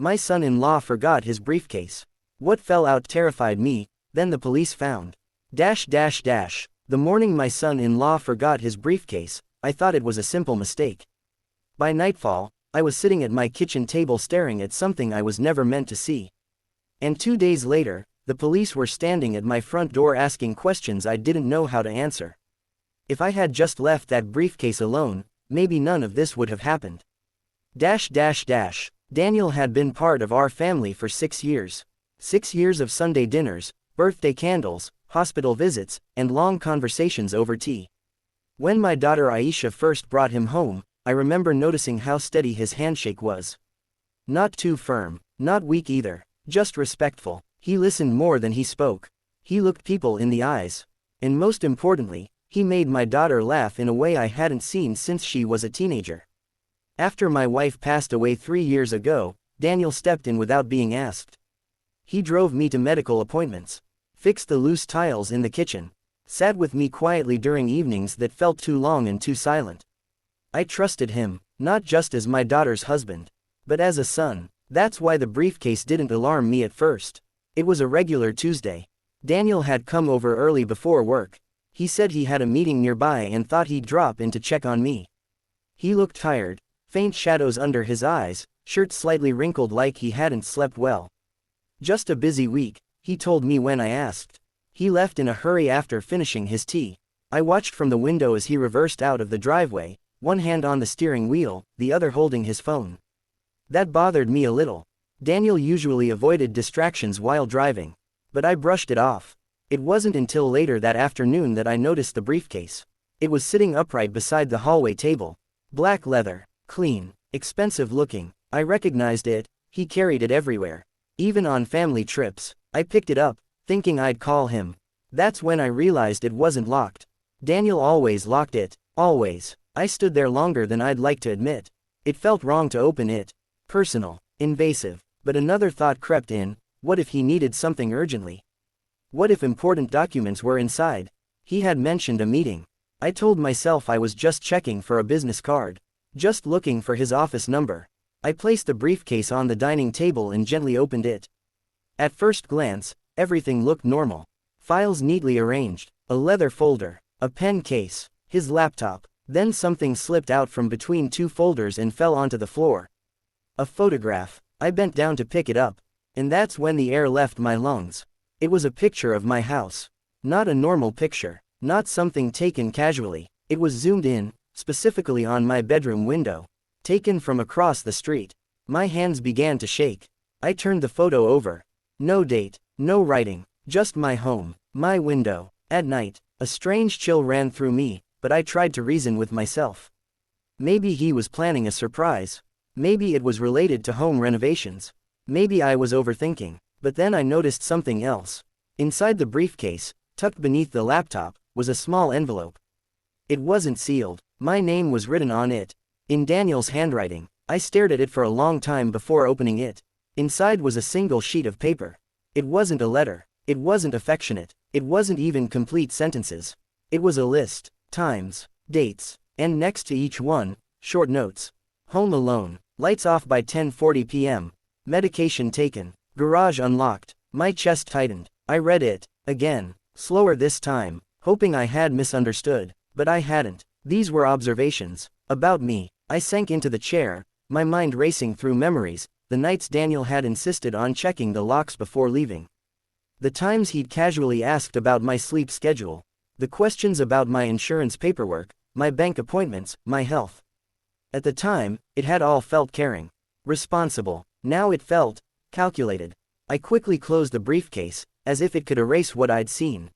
My son-in-law forgot his briefcase. What fell out terrified me, then the police found. The morning my son-in-law forgot his briefcase, I thought it was a simple mistake. By nightfall, I was sitting at my kitchen table staring at something I was never meant to see. And 2 days later, the police were standing at my front door asking questions I didn't know how to answer. If I had just left that briefcase alone, maybe none of this would have happened. Daniel had been part of our family for 6 years. 6 years of Sunday dinners, birthday candles, hospital visits, and long conversations over tea. When my daughter Aisha first brought him home, I remember noticing how steady his handshake was. Not too firm, not weak either, just respectful. He listened more than he spoke. He looked people in the eyes. And most importantly, he made my daughter laugh in a way I hadn't seen since she was a teenager. After my wife passed away 3 years ago, Daniel stepped in without being asked. He drove me to medical appointments, fixed the loose tiles in the kitchen, sat with me quietly during evenings that felt too long and too silent. I trusted him, not just as my daughter's husband, but as a son. That's why the briefcase didn't alarm me at first. It was a regular Tuesday. Daniel had come over early before work. He said he had a meeting nearby and thought he'd drop in to check on me. He looked tired, faint shadows under his eyes, shirt slightly wrinkled like he hadn't slept well. Just a busy week, he told me when I asked. He left in a hurry after finishing his tea. I watched from the window as he reversed out of the driveway, one hand on the steering wheel, the other holding his phone. That bothered me a little. Daniel usually avoided distractions while driving, but I brushed it off. It wasn't until later that afternoon that I noticed the briefcase. It was sitting upright beside the hallway table. Black leather, clean, expensive looking. I recognized it. He carried it everywhere. Even on family trips. I picked it up, thinking I'd call him. That's when I realized it wasn't locked. Daniel always locked it, always. I stood there longer than I'd like to admit. It felt wrong to open it. Personal, invasive. But another thought crept in. What if he needed something urgently? What if important documents were inside? He had mentioned a meeting. I told myself I was just checking for a business card. Just looking for his office number. I placed the briefcase on the dining table and gently opened it. At first glance, everything looked normal. Files neatly arranged, a leather folder, a pen case, his laptop. Then something slipped out from between 2 folders and fell onto the floor. A photograph. I bent down to pick it up. And that's when the air left my lungs. It was a picture of my house. Not a normal picture. Not something taken casually. It was zoomed in, specifically on my bedroom window. Taken from across the street. My hands began to shake. I turned the photo over. No date, no writing, just my home, my window. At night, a strange chill ran through me, but I tried to reason with myself. Maybe he was planning a surprise. Maybe it was related to home renovations. Maybe I was overthinking. But then I noticed something else. Inside the briefcase, tucked beneath the laptop, was a small envelope. It wasn't sealed. My name was written on it. In Daniel's handwriting. I stared at it for a long time before opening it. Inside was a single sheet of paper. It wasn't a letter. It wasn't affectionate. It wasn't even complete sentences. It was a list, times, dates, and next to each one, short notes. Home alone. Lights off by 10:40 p.m. Medication taken. Garage unlocked. My chest tightened. I read it, again, slower this time, hoping I had misunderstood, but I hadn't. These were observations. About me. I sank into the chair, my mind racing through memories, the nights Daniel had insisted on checking the locks before leaving. The times he'd casually asked about my sleep schedule. The questions about my insurance paperwork, my bank appointments, my health. At the time, it had all felt caring. Responsible. Now it felt calculated. I quickly closed the briefcase, as if it could erase what I'd seen.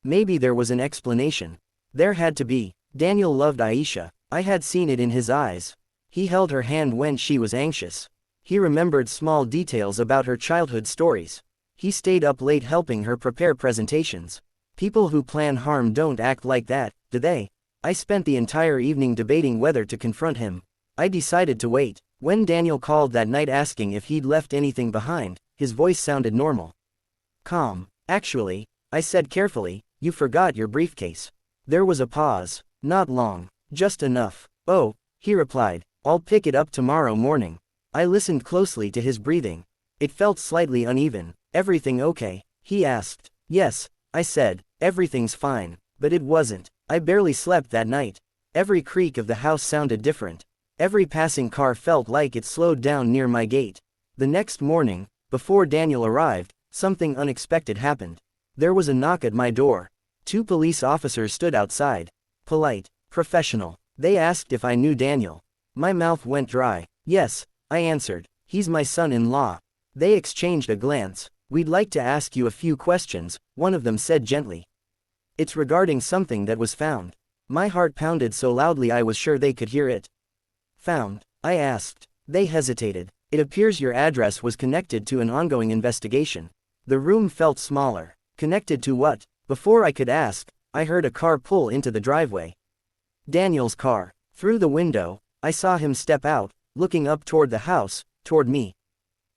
Maybe there was an explanation. There had to be. Daniel loved Aisha. I had seen it in his eyes. He held her hand when she was anxious. He remembered small details about her childhood stories. He stayed up late helping her prepare presentations. People who plan harm don't act like that, do they? I spent the entire evening debating whether to confront him. I decided to wait. When Daniel called that night asking if he'd left anything behind, his voice sounded normal. Calm. Actually, I said carefully, you forgot your briefcase. There was a pause. Not long. Just enough. Oh, he replied, I'll pick it up tomorrow morning. I listened closely to his breathing. It felt slightly uneven. Everything okay? He asked. Yes, I said. Everything's fine. But it wasn't. I barely slept that night. Every creak of the house sounded different. Every passing car felt like it slowed down near my gate. The next morning, before Daniel arrived, something unexpected happened. There was a knock at my door. 2 police officers stood outside. Polite, professional. They asked if I knew Daniel. My mouth went dry. Yes, I answered. He's my son-in-law. They exchanged a glance. We'd like to ask you a few questions, one of them said gently. It's regarding something that was found. My heart pounded so loudly I was sure they could hear it. Found? I asked. They hesitated. It appears your address was connected to an ongoing investigation. The room felt smaller. Connected to what? Before I could ask, I heard a car pull into the driveway. Daniel's car. Through the window, I saw him step out, looking up toward the house, toward me.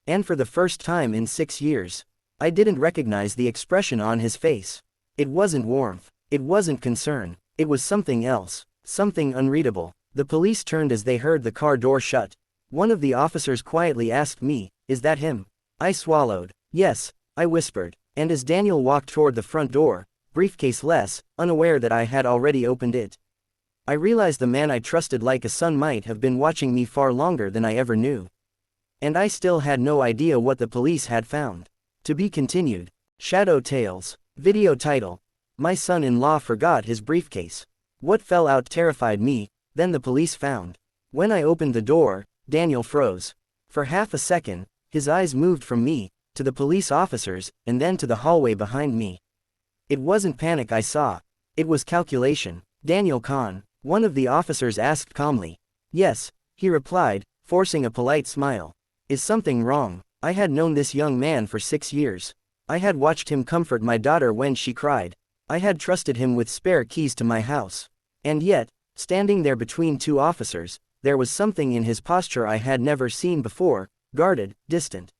And for the first time in 6 years, I didn't recognize the expression on his face. It wasn't warmth. It wasn't concern. It was something else. Something unreadable. The police turned as they heard the car door shut. One of the officers quietly asked me, "Is that him?" I swallowed. "Yes," I whispered. And as Daniel walked toward the front door, briefcase less, unaware that I had already opened it, I realized the man I trusted like a son might have been watching me far longer than I ever knew. And I still had no idea what the police had found. To be continued. ShadowTales. Video title. My son-in-law forgot his briefcase. What fell out terrified me, then the police found. When I opened the door, Daniel froze. For half a second, his eyes moved from me, to the police officers, and then to the hallway behind me. It wasn't panic I saw. It was calculation. "Daniel Kahn?" one of the officers asked calmly. "Yes," he replied, forcing a polite smile. "Is something wrong?" I had known this young man for 6 years. I had watched him comfort my daughter when she cried. I had trusted him with spare keys to my house. And yet, standing there between 2 officers, there was something in his posture I had never seen before, guarded, distant.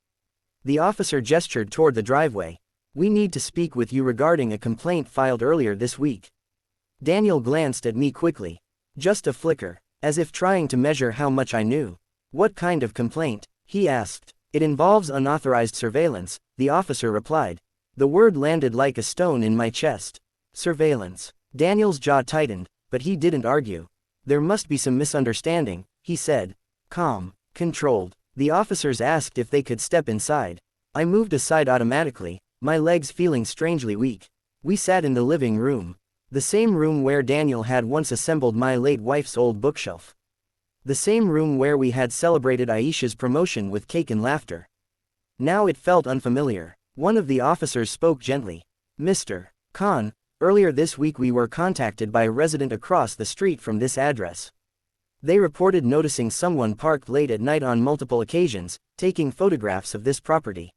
The officer gestured toward the driveway. "We need to speak with you regarding a complaint filed earlier this week." Daniel glanced at me quickly. Just a flicker, as if trying to measure how much I knew. "What kind of complaint?" he asked. "It involves unauthorized surveillance," the officer replied. The word landed like a stone in my chest. Surveillance. Daniel's jaw tightened, but he didn't argue. "There must be some misunderstanding," he said. Calm, controlled. The officers asked if they could step inside. I moved aside automatically, my legs feeling strangely weak. We sat in the living room. The same room where Daniel had once assembled my late wife's old bookshelf. The same room where we had celebrated Aisha's promotion with cake and laughter. Now it felt unfamiliar. One of the officers spoke gently. "Mr. Kahn, earlier this week we were contacted by a resident across the street from this address. They reported noticing someone parked late at night on multiple occasions, taking photographs of this property."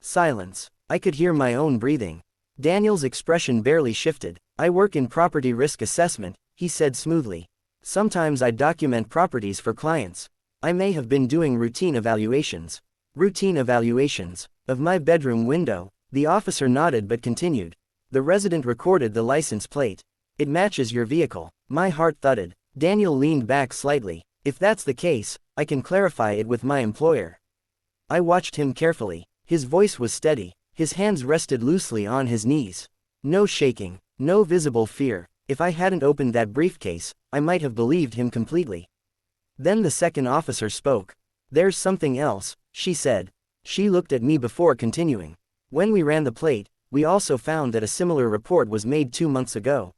Silence. I could hear my own breathing. Daniel's expression barely shifted. "I work in property risk assessment," he said smoothly. "Sometimes I document properties for clients. I may have been doing routine evaluations." "Routine evaluations? Of my bedroom window?" The officer nodded but continued. "The resident recorded the license plate. It matches your vehicle." My heart thudded. Daniel leaned back slightly. "If that's the case, I can clarify it with my employer." I watched him carefully. His voice was steady. His hands rested loosely on his knees. No shaking, no visible fear. If I hadn't opened that briefcase, I might have believed him completely. Then the second officer spoke. "There's something else," she said. She looked at me before continuing. "When we ran the plate, we also found that a similar report was made 2 months ago.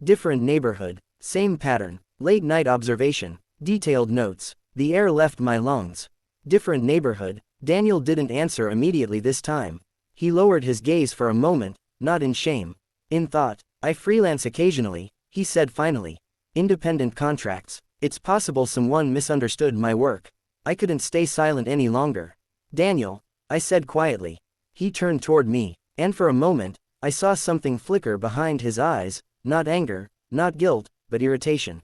Different neighborhood, same pattern, late night observation, detailed notes. The air left my lungs. Different neighborhood." Daniel didn't answer immediately this time. He lowered his gaze for a moment, not in shame. "In thought. I freelance occasionally," he said finally. "Independent contracts. It's possible someone misunderstood my work." I couldn't stay silent any longer. "Daniel," I said quietly. He turned toward me, and for a moment, I saw something flicker behind his eyes, not anger, not guilt, but irritation.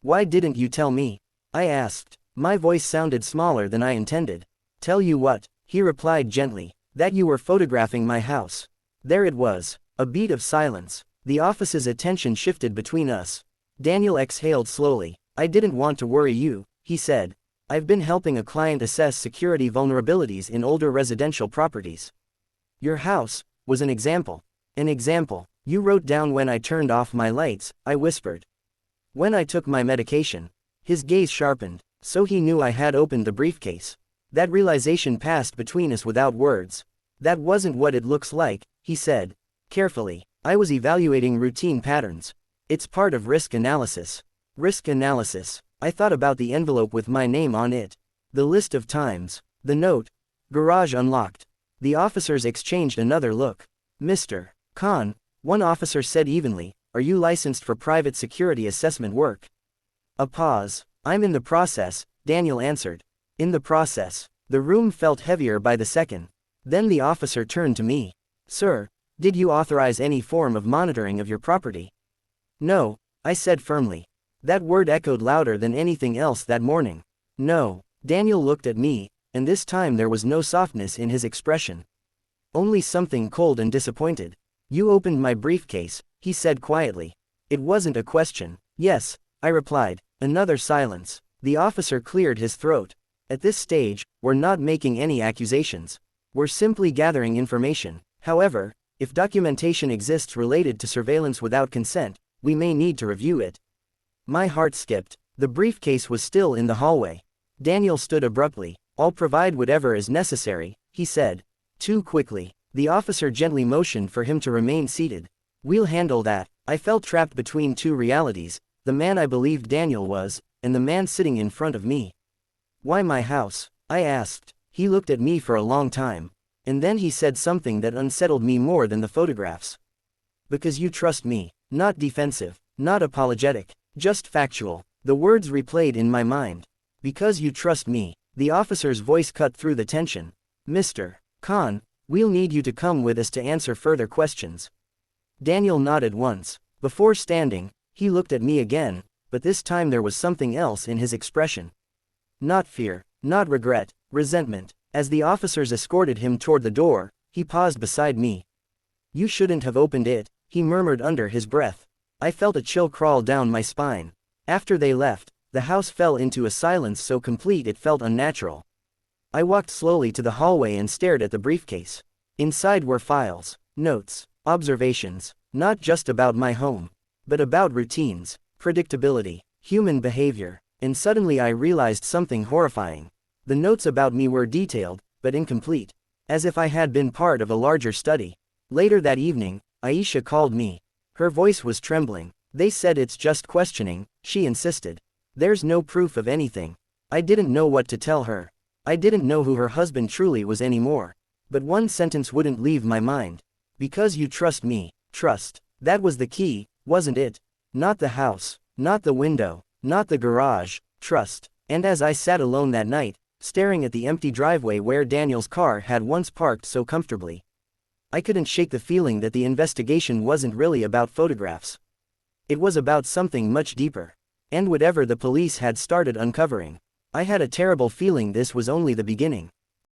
"Why didn't you tell me?" I asked. My voice sounded smaller than I intended. "Tell you what," he replied gently. "That you were photographing my house." There it was. A beat of silence. The office's attention shifted between us. Daniel exhaled slowly. "I didn't want to worry you," he said. I've been helping a client assess security vulnerabilities in older residential properties. Your house was an example. An example. You wrote down when I turned off my lights, I whispered. When I took my medication. His gaze sharpened, so he knew I had opened the briefcase. That realization passed between us without words. That wasn't what it looks like, he said. Carefully. I was evaluating routine patterns. It's part of risk analysis. Risk analysis. I thought about the envelope with my name on it. The list of times. The note. Garage unlocked. The officers exchanged another look. Mr. Khan, one officer said evenly, are you licensed for private security assessment work? A pause. I'm in the process, Daniel answered. In the process. The room felt heavier by the second. Then the officer turned to me. Sir, did you authorize any form of monitoring of your property? No, I said firmly. That word echoed louder than anything else that morning. No. Daniel looked at me, and this time there was no softness in his expression. Only something cold and disappointed. You opened my briefcase, he said quietly. It wasn't a question. Yes, I replied. Another silence. The officer cleared his throat. At this stage, we're not making any accusations. We're simply gathering information. However, if documentation exists related to surveillance without consent, we may need to review it. My heart skipped. The briefcase was still in the hallway. Daniel stood abruptly. I'll provide whatever is necessary, he said. Too quickly. The officer gently motioned for him to remain seated. We'll handle that. I felt trapped between two realities, the man I believed Daniel was, and the man sitting in front of me. Why my house? I asked. He looked at me for a long time. And then he said something that unsettled me more than the photographs. Because you trust me. Not defensive. Not apologetic. Just factual. The words replayed in my mind. Because you trust me. The officer's voice cut through the tension. Mr. Khan, we'll need you to come with us to answer further questions. Daniel nodded once. Before standing, he looked at me again, but this time there was something else in his expression. Not fear. Not regret. Resentment. As the officers escorted him toward the door, he paused beside me. You shouldn't have opened it, he murmured under his breath. I felt a chill crawl down my spine. After they left, the house fell into a silence so complete it felt unnatural. I walked slowly to the hallway and stared at the briefcase. Inside were files, notes, observations, not just about my home, but about routines, predictability, human behavior, and suddenly I realized something horrifying. The notes about me were detailed, but incomplete, as if I had been part of a larger study. Later that evening, Aisha called me. Her voice was trembling. They said it's just questioning, she insisted. There's no proof of anything. I didn't know what to tell her. I didn't know who her husband truly was anymore. But one sentence wouldn't leave my mind. Because you trust me. Trust. That was the key, wasn't it? Not the house, not the window, not the garage. Trust. And as I sat alone that night, staring at the empty driveway where Daniel's car had once parked so comfortably, I couldn't shake the feeling that the investigation wasn't really about photographs. It was about something much deeper. And whatever the police had started uncovering, I had a terrible feeling this was only the beginning.